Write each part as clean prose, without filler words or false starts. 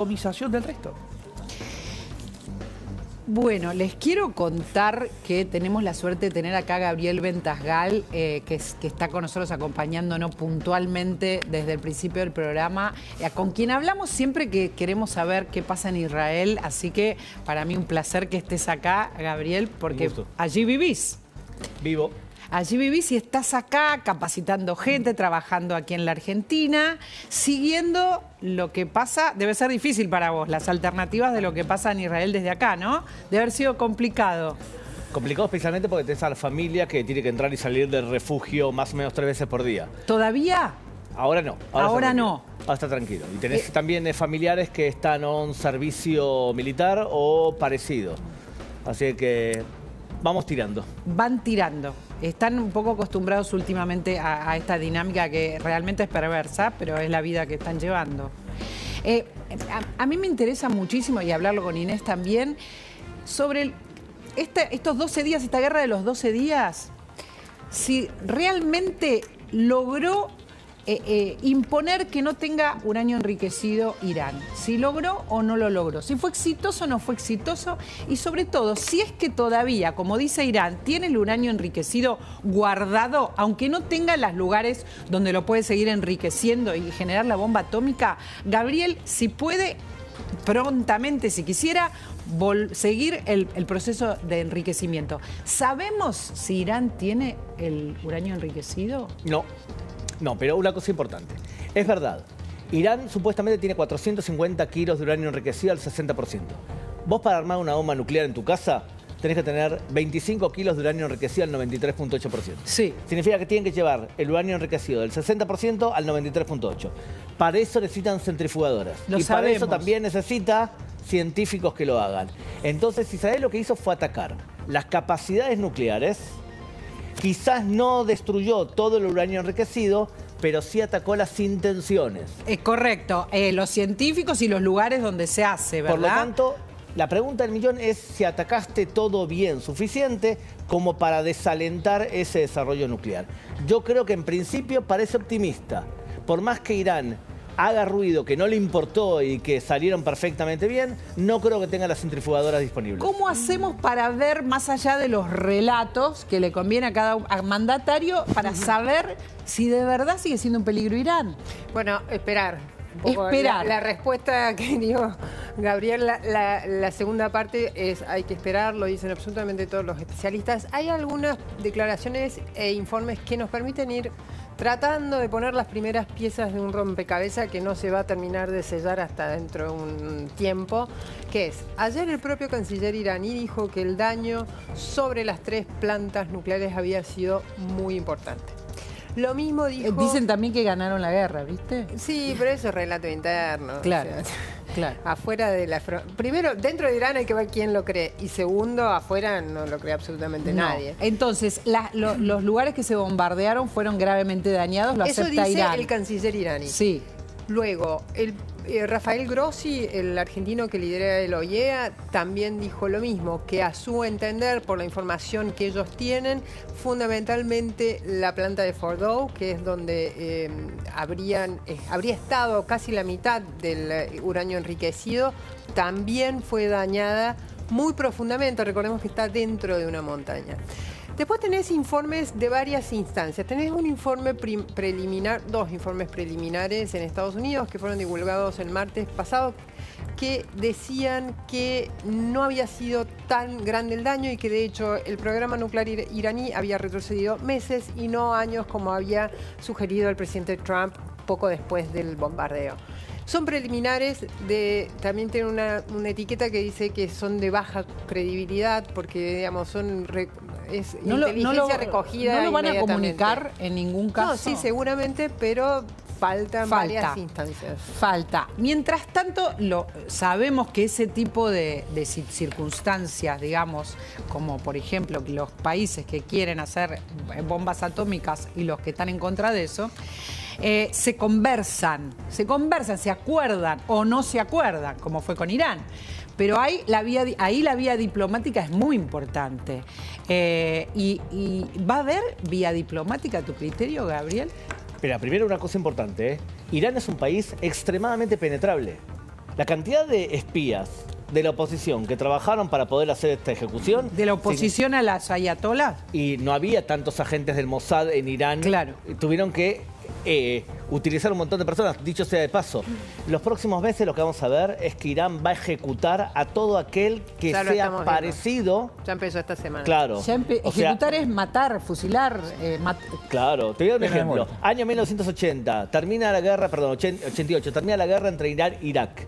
atomización del resto. Bueno, les quiero contar que tenemos la suerte de tener acá a Gabriel Ventasgal, que está con nosotros acompañándonos puntualmente desde el principio del programa, con quien hablamos siempre que queremos saber qué pasa en Israel, así que para mí un placer que estés acá, Gabriel, porque allí vivís. Vivo. Allí vivís y estás acá capacitando gente, trabajando aquí en la Argentina, siguiendo lo que pasa. Debe ser difícil para vos, las alternativas de lo que pasa en Israel desde acá, ¿no? Debe haber sido complicado. Complicado especialmente porque tenés a la familia que tiene que entrar y salir del refugio más o menos 3 veces por día. ¿Todavía? Ahora no. Ahora no. Ahora está tranquilo. Y tenés también familiares que están en un servicio militar o parecido. Así que vamos tirando. Van tirando. Están un poco acostumbrados últimamente a esta dinámica que realmente es perversa, pero es la vida que están llevando. A mí me interesa muchísimo, y hablarlo con Inés también, sobre estos 12 días, esta guerra de los 12 días, si realmente logró imponer que no tenga uranio enriquecido Irán. Si logró o no lo logró. Si fue exitoso o no fue exitoso. Y sobre todo, si es que todavía, como dice Irán, tiene el uranio enriquecido guardado, aunque no tenga los lugares donde lo puede seguir enriqueciendo y generar la bomba atómica. Gabriel, si puede prontamente, si quisiera, seguir el proceso de enriquecimiento. ¿Sabemos si Irán tiene el uranio enriquecido? No, pero una cosa importante. Es verdad, Irán supuestamente tiene 450 kilos de uranio enriquecido al 60%. Vos para armar una bomba nuclear en tu casa tenés que tener 25 kilos de uranio enriquecido al 93.8%. Sí. Significa que tienen que llevar el uranio enriquecido del 60% al 93.8%. Para eso necesitan centrifugadoras. Para eso también necesita científicos que lo hagan. Entonces Israel lo que hizo fue atacar las capacidades nucleares. Quizás no destruyó todo el uranio enriquecido, pero sí atacó las intenciones. Es correcto, los científicos y los lugares donde se hace, ¿verdad? Por lo tanto, la pregunta del millón es si atacaste todo bien, suficiente como para desalentar ese desarrollo nuclear. Yo creo que en principio parece optimista. Por más que Irán haga ruido que no le importó y que salieron perfectamente bien, no creo que tenga las centrifugadoras disponibles. ¿Cómo hacemos para ver, más allá de los relatos que le conviene a cada mandatario, para saber si de verdad sigue siendo un peligro Irán? Bueno, esperar. Esperar. La respuesta que dio Gabriel, la segunda parte es hay que esperar, lo dicen absolutamente todos los especialistas. Hay algunas declaraciones e informes que nos permiten ir tratando de poner las primeras piezas de un rompecabezas que no se va a terminar de sellar hasta dentro de un tiempo, que es, ayer el propio canciller iraní dijo que el daño sobre las 3 plantas nucleares había sido muy importante. Lo mismo dijo... Dicen también que ganaron la guerra, ¿viste? Sí, pero eso es relato interno. Claro, o sea, claro. Afuera de la... Primero, dentro de Irán hay que ver quién lo cree. Y segundo, afuera no lo cree absolutamente nadie. Entonces, los lugares que se bombardearon fueron gravemente dañados, lo eso acepta dice Irán. El canciller iraní. Sí. Luego, Rafael Grossi, el argentino que lidera el OIEA, también dijo lo mismo, que a su entender, por la información que ellos tienen, fundamentalmente la planta de Fordow, que es donde habría estado casi la mitad del uranio enriquecido, también fue dañada muy profundamente. Recordemos que está dentro de una montaña. Después tenés informes de varias instancias. Tenés un informe preliminar, 2 informes preliminares en Estados Unidos que fueron divulgados el martes pasado, que decían que no había sido tan grande el daño y que de hecho el programa nuclear iraní había retrocedido meses y no años como había sugerido el presidente Trump poco después del bombardeo. Son preliminares, también tienen una etiqueta que dice que son de baja credibilidad porque, digamos, son inteligencia recogida. ¿No lo van a comunicar en ningún caso? No, sí, seguramente, pero faltan varias instancias. Falta. Mientras tanto, sabemos que ese tipo de circunstancias, digamos, como por ejemplo los países que quieren hacer bombas atómicas y los que están en contra de eso, se conversan, se acuerdan o no se acuerdan, como fue con Irán. Pero ahí la vía diplomática es muy importante. ¿Y va a haber vía diplomática a tu criterio, Gabriel? Mira, primero una cosa importante, Irán es un país extremadamente penetrable. La cantidad de espías de la oposición que trabajaron para poder hacer esta ejecución... ¿De la oposición a las ayatolás? Y no había tantos agentes del Mossad en Irán. Claro. Tuvieron que utilizar un montón de personas, dicho sea de paso. Los próximos meses lo que vamos a ver es que Irán va a ejecutar a todo aquel que sea parecido... Ya empezó esta semana. Claro. Ejecutar es matar, fusilar... Claro, te voy a dar un ejemplo. Año 1980, termina la guerra, perdón, 88, termina la guerra entre Irán e Irak.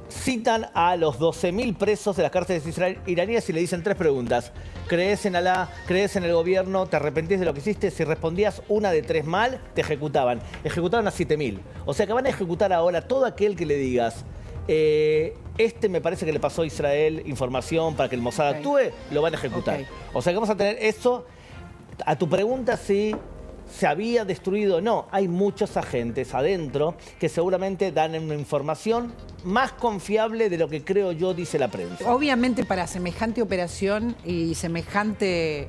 Citan a los 12.000 presos de las cárceles iraníes y le dicen 3 preguntas. ¿Crees en Alá? ¿Crees en el gobierno? ¿Te arrepentís de lo que hiciste? Si respondías una de 3 mal, te ejecutaban. Ejecutaron a 7.000. O sea que van a ejecutar ahora todo aquel que le digas... me parece que le pasó a Israel información para que el Mossad actúe, lo van a ejecutar. O sea que vamos a tener eso. A tu pregunta, si se había destruido, no, hay muchos agentes adentro que seguramente dan una información más confiable de lo que creo yo dice la prensa. Obviamente para semejante operación y semejante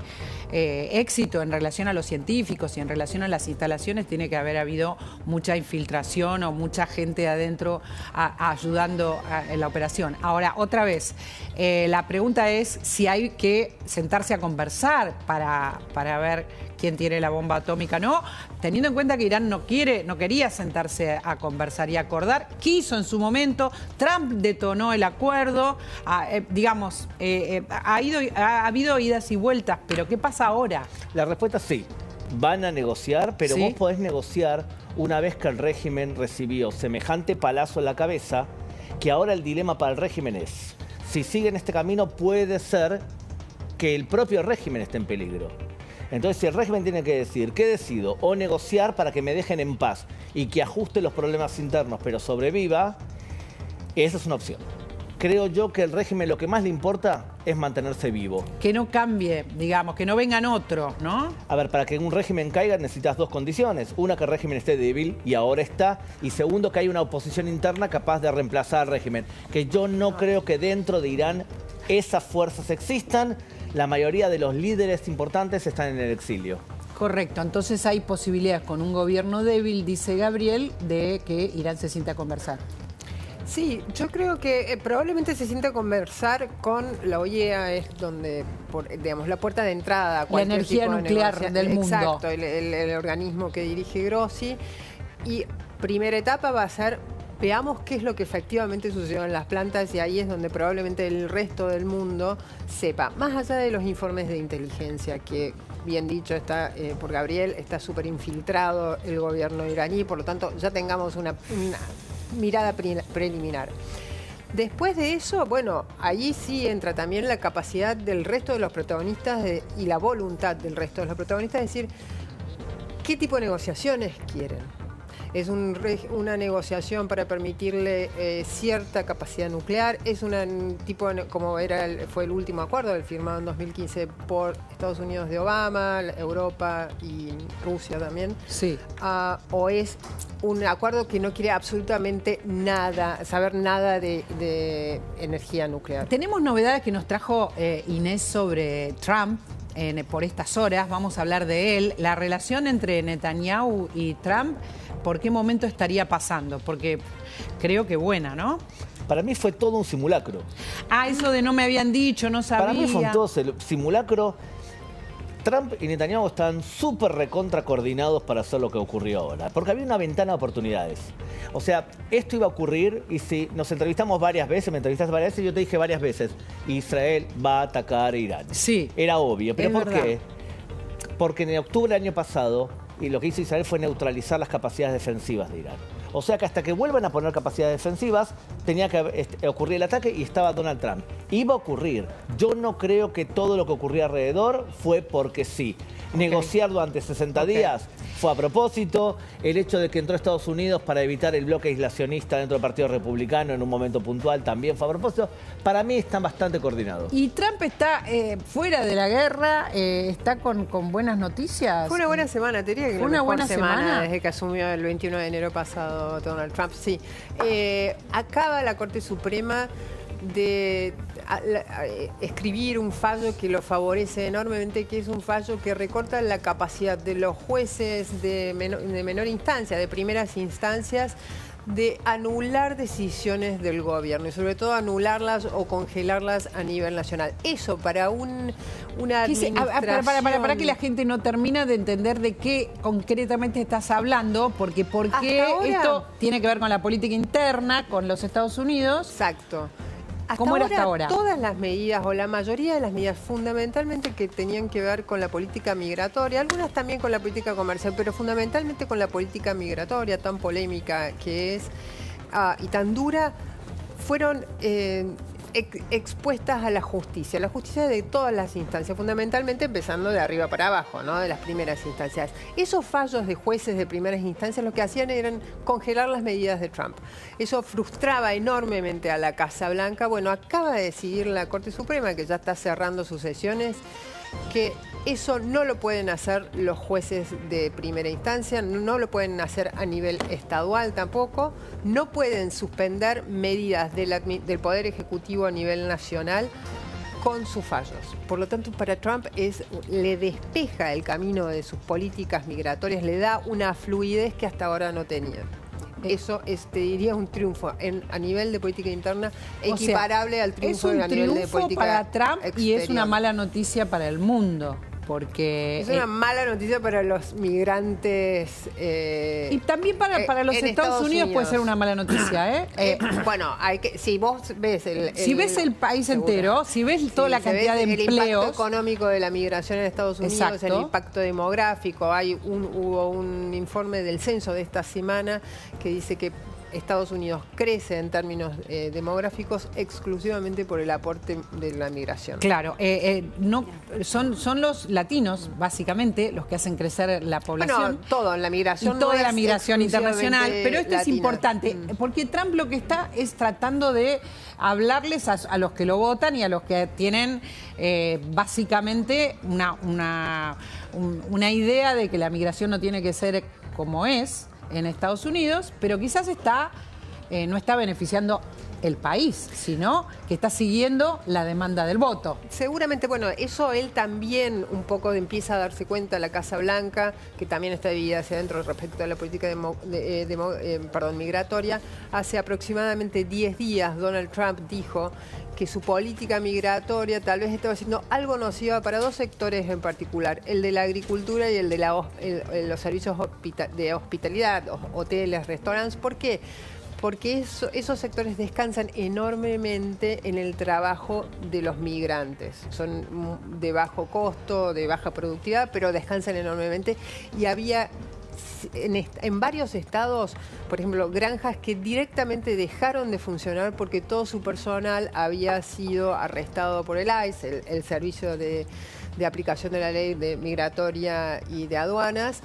éxito en relación a los científicos y en relación a las instalaciones tiene que haber habido mucha infiltración o mucha gente adentro ayudando en la operación. Ahora, otra vez, la pregunta es si hay que sentarse a conversar para ver quién tiene la bomba atómica, ¿no? Teniendo en cuenta que Irán no quería sentarse a conversar y acordar, quiso en su momento, Trump detonó el acuerdo, ha habido idas y vueltas, pero ¿qué pasa ahora? La respuesta es sí, van a negociar, pero vos podés negociar una vez que el régimen recibió semejante palazo en la cabeza, que ahora el dilema para el régimen es, si siguen este camino puede ser que el propio régimen esté en peligro. Entonces, si el régimen tiene que decir, ¿qué decido? O negociar para que me dejen en paz y que ajuste los problemas internos, pero sobreviva, esa es una opción. Creo yo que el régimen lo que más le importa es mantenerse vivo. Que no cambie, digamos, que no vengan otros, ¿no? A ver, para que un régimen caiga necesitas 2 condiciones. Una, que el régimen esté débil, y ahora está. Y segundo, que hay una oposición interna capaz de reemplazar al régimen. Que yo no creo que dentro de Irán esas fuerzas existan. La mayoría de los líderes importantes están en el exilio. Correcto, entonces hay posibilidades con un gobierno débil, dice Gabriel, de que Irán se sienta a conversar. Sí, yo creo que probablemente se sienta a conversar con la OEA, es donde, digamos, la puerta de entrada. La energía nuclear del mundo. Exacto, el organismo que dirige Grossi. Y primera etapa va a ser... Veamos qué es lo que efectivamente sucedió en las plantas y ahí es donde probablemente el resto del mundo sepa. Más allá de los informes de inteligencia, que bien dicho está por Gabriel, está súper infiltrado el gobierno iraní, por lo tanto ya tengamos una mirada preliminar. Después de eso, bueno, allí sí entra también la capacidad del resto de los protagonistas y la voluntad del resto de los protagonistas de decir qué tipo de negociaciones quieren. Es una negociación para permitirle cierta capacidad nuclear. Es un tipo, como fue el último acuerdo, el firmado en 2015 por Estados Unidos de Obama, Europa y Rusia también. Sí. O es un acuerdo que no quiere absolutamente nada, saber nada de energía nuclear. Tenemos novedades que nos trajo Inés sobre Trump. Por estas horas vamos a hablar de él. La relación entre Netanyahu y Trump, ¿por qué momento estaría pasando? Porque creo que buena, ¿no? Para mí fue todo un simulacro. Eso de no me habían dicho, no sabía. Para mí fue todo simulacro. Trump y Netanyahu están súper recontra coordinados para hacer lo que ocurrió ahora. Porque había una ventana de oportunidades. O sea, esto iba a ocurrir y si nos entrevistamos varias veces, me entrevistaste varias veces y yo te dije varias veces, Israel va a atacar a Irán. Sí. Era obvio. ¿Pero por verdad. qué? Porque en octubre del año pasado, y lo que hizo Israel fue neutralizar las capacidades defensivas de Irán. O sea que hasta que vuelvan a poner capacidades defensivas, tenía que ocurrir el ataque y estaba Donald Trump. Iba a ocurrir. Yo no creo que todo lo que ocurría alrededor fue porque sí. Negociar durante 60 días fue a propósito. El hecho de que entró Estados Unidos para evitar el bloque aislacionista dentro del Partido Republicano en un momento puntual también fue a propósito. Para mí están bastante coordinados. Y Trump está fuera de la guerra, está con buenas noticias. Fue una buena semana, te diría que fue una buena semana desde que asumió el 21 de enero pasado Donald Trump. Sí, acaba la Corte Suprema de escribir un fallo que lo favorece enormemente, que es un fallo que recorta la capacidad de los jueces de menor instancia, de primeras instancias, de anular decisiones del gobierno y sobre todo anularlas o congelarlas a nivel nacional. Eso para una administración... Para que la gente no termina de entender de qué concretamente estás hablando, porque esto tiene que ver con la política interna, con los Estados Unidos. Exacto. ¿Cómo era hasta ahora? Todas las medidas, o la mayoría de las medidas, fundamentalmente que tenían que ver con la política migratoria, algunas también con la política comercial, pero fundamentalmente con la política migratoria, tan polémica que es y tan dura, fueron expuestas a la justicia de todas las instancias, fundamentalmente empezando de arriba para abajo, ¿no? De las primeras instancias. Esos fallos de jueces de primeras instancias lo que hacían eran congelar las medidas de Trump. Eso frustraba enormemente a la Casa Blanca. Bueno, acaba de decidir la Corte Suprema, que ya está cerrando sus sesiones, que eso no lo pueden hacer los jueces de primera instancia, no lo pueden hacer a nivel estadual tampoco, no pueden suspender medidas del Poder Ejecutivo a nivel nacional con sus fallos. Por lo tanto, para Trump le despeja el camino de sus políticas migratorias, le da una fluidez que hasta ahora no tenían. Eso te diría, un triunfo a nivel de política interna equiparable al triunfo a nivel de política exterior. Es un triunfo para Trump exterior. Y es una mala noticia para el mundo. Porque es una mala noticia para los migrantes. Y también para los Estados Unidos puede ser una mala noticia, ¿eh? Bueno, si vos ves si ves el país entero, si ves toda la cantidad de empleos. El impacto económico de la migración en Estados Unidos, exacto, el impacto demográfico. Hubo un informe del censo de esta semana que dice que Estados Unidos crece en términos demográficos exclusivamente por el aporte de la migración. Claro, son los latinos, básicamente, los que hacen crecer la población. Bueno, todo en la migración. Y toda la migración internacional. Pero esto latina. Es importante, porque Trump lo que está es tratando de hablarles a los que lo votan y a los que tienen básicamente una idea de que la migración no tiene que ser como es en Estados Unidos, pero quizás no está beneficiando el país, sino que está siguiendo la demanda del voto. Seguramente, bueno, eso él también un poco empieza a darse cuenta, la Casa Blanca, que también está dividida hacia adentro respecto a la política migratoria. Hace aproximadamente 10 días Donald Trump dijo que su política migratoria tal vez estaba haciendo algo nociva para dos sectores en particular, el de la agricultura y el de los servicios de hospitalidad, hoteles, restaurantes. ¿Por qué? Porque esos sectores descansan enormemente en el trabajo de los migrantes. Son de bajo costo, de baja productividad, pero descansan enormemente. Y había en varios estados, por ejemplo, granjas que directamente dejaron de funcionar porque todo su personal había sido arrestado por el ICE, el servicio de aplicación de la ley migratoria y de aduanas,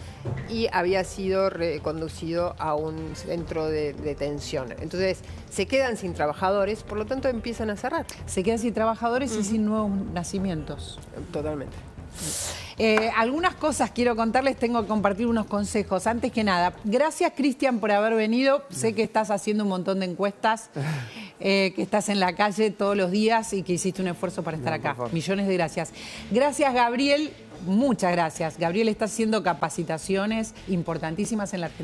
y había sido reconducido a un centro de detención. Entonces, se quedan sin trabajadores, por lo tanto empiezan a cerrar. Se quedan sin trabajadores y sin nuevos nacimientos. Totalmente. Algunas cosas quiero contarles, tengo que compartir unos consejos. Antes que nada, gracias, Cristian, por haber venido. Sé que estás haciendo un montón de encuestas, que estás en la calle todos los días y que hiciste un esfuerzo para estar acá. Millones de gracias. Gracias, Gabriel. Muchas gracias. Gabriel está haciendo capacitaciones importantísimas en la Argentina.